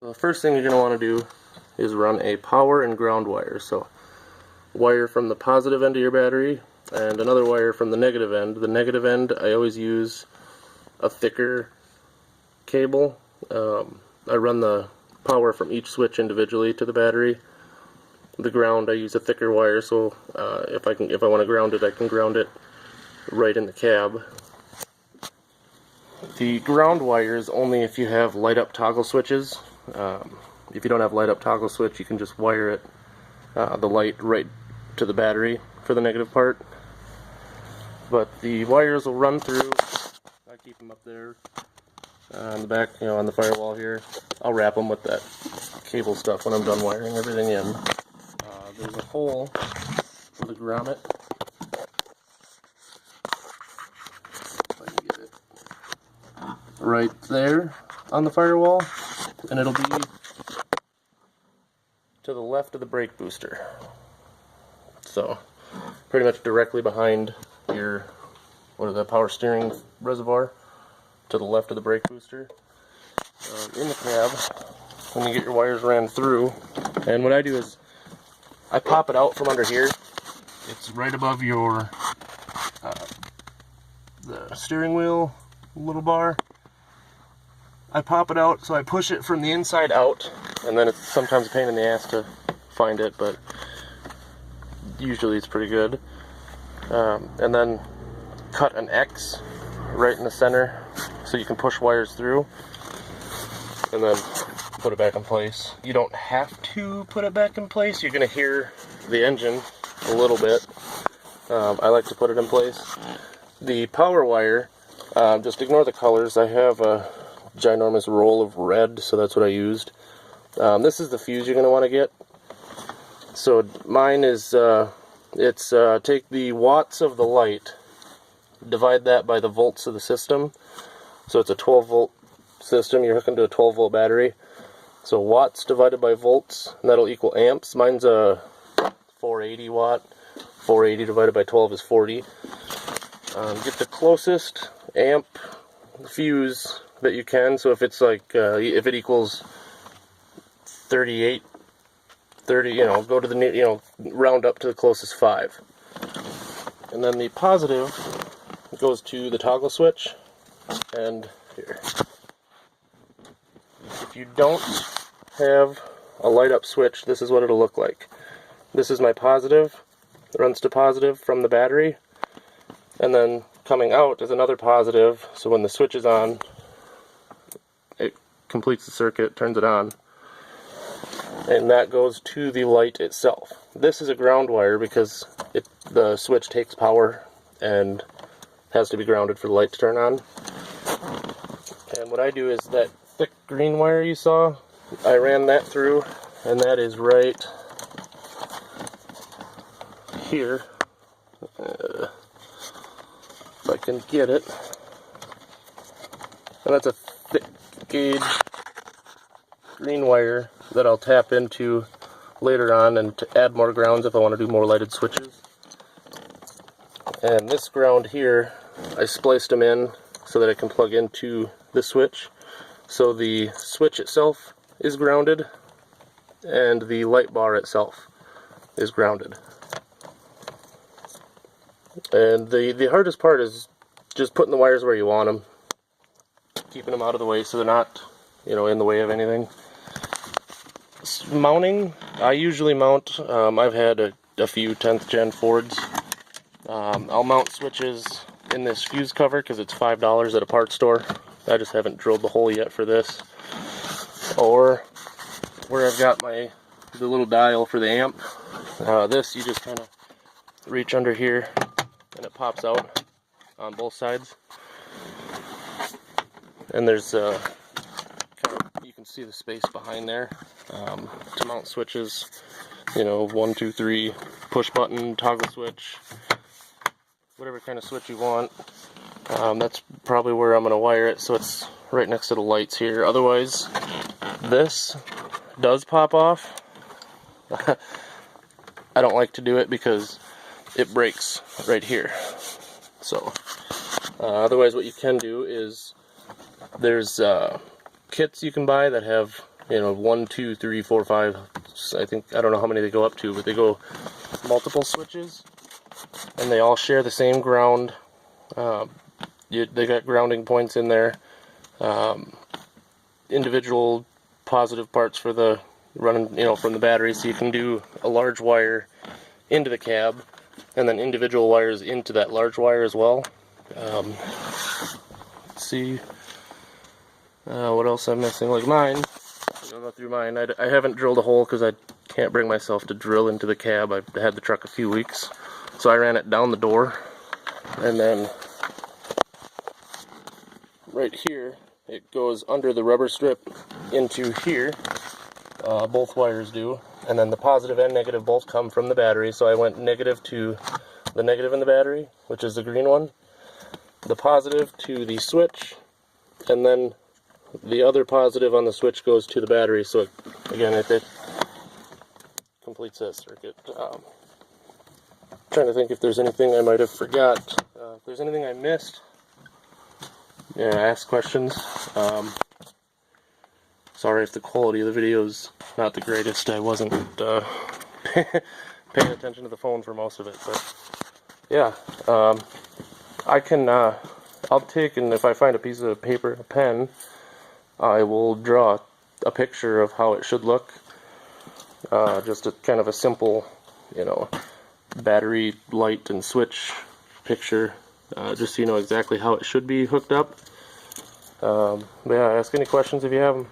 The first thing you're going to want to do is run a power and ground wire. So wire from the positive end of your battery and another wire from the negative end. The negative end, I always use a thicker cable. I run the power from each switch individually to the battery. The ground, I use a thicker wire, so if I want to ground it, I can ground it right in the cab. The ground wire is only if you have light up toggle switches. If you don't have light up toggle switch, you can just wire it, the light right to the battery for the negative part. But the wires will run through. I keep them up there on the back, on the firewall here. I'll wrap them with that cable stuff when I'm done wiring everything in. There's a hole for the grommet. If I can get it right there on the firewall, and it'll be to the left of the brake booster. So pretty much directly behind your power steering reservoir, to the left of the brake booster. In the cab, when you get your wires ran through, and what I do is I pop it out from under here. It's right above your the steering wheel little bar. I pop it out, so I push it from the inside out, and then it's sometimes a pain in the ass to find it, but usually it's pretty good. And then cut an X right in the center so you can push wires through, and then put it back in place. You don't have to put it back in place. You're going to hear the engine a little bit. I like to put it in place. The power wire, just ignore the colors. I have a ginormous roll of red, so that's what I used. This is the fuse you're going to want to get. So mine is, take the watts of the light, divide that by the volts of the system. So it's a 12 volt system. You're hooking to a 12 volt battery. So watts divided by volts, and that'll equal amps. Mine's a 480 watt. 480 divided by 12 is 40. Get the closest amp fuse that you can. So if it's like, if it equals 38, 30, go to the, round up to the closest 5. And then the positive goes to the toggle switch, and here. If you don't have a light up switch, this is what it'll look like. This is my positive. It runs to positive from the battery, and then coming out is another positive, so when the switch is on, it completes the circuit, turns it on, and that goes to the light itself. This is a ground wire because the switch takes power and has to be grounded for the light to turn on. And what I do is that thick green wire you saw, I ran that through, and that is right here. If I can get it. And that's a thick gauge green wire that I'll tap into later on and to add more grounds if I want to do more lighted switches. And this ground here, I spliced them in so that I can plug into the switch. So the switch itself is grounded, and the light bar itself is grounded. And the hardest part is just putting the wires where you want them, keeping them out of the way so they're not, in the way of anything. Mounting, I usually mount, I've had a few 10th gen Fords. I'll mount switches in this fuse cover because it's $5 at a parts store. I just haven't drilled the hole yet for this. Or where I've got the little dial for the amp. This, you just kind of reach under here and it pops out on both sides. And there's you can see the space behind there to mount switches. 1, 2, 3, push button, toggle switch, whatever kind of switch you want. That's probably where I'm going to wire it, so it's right next to the lights here. Otherwise, this does pop off. I don't like to do it because it breaks right here. So, otherwise what you can do is, there's kits you can buy that have you know, 1, 2, 3, 4, 5. I think, I don't know how many they go up to, but they go multiple switches, and they all share the same ground. They got grounding points in there. Individual positive parts for the running, you know, from the battery, so you can do a large wire into the cab, and then individual wires into that large wire as well. Let's see what else I'm missing. Like mine, I'll go through mine. I haven't drilled a hole because I can't bring myself to drill into the cab. I've had the truck a few weeks, so I ran it down the door, and then right here it goes under the rubber strip into here. Both wires do, and then the positive and negative both come from the battery, so I went negative to the negative in the battery, which is the green one, the positive to the switch, and then the other positive on the switch goes to the battery, so it, again, it completes that circuit. Trying to think if there's anything I might have forgot. If there's anything I missed, yeah, ask questions. Sorry if the quality of the video is not the greatest. I wasn't paying attention to the phone for most of it, but yeah, I can, I'll take, and if I find a piece of paper, a pen, I will draw a picture of how it should look. Just a kind of a simple, you know, battery, light, and switch picture, just so you know exactly how it should be hooked up. Yeah, ask any questions if you have them.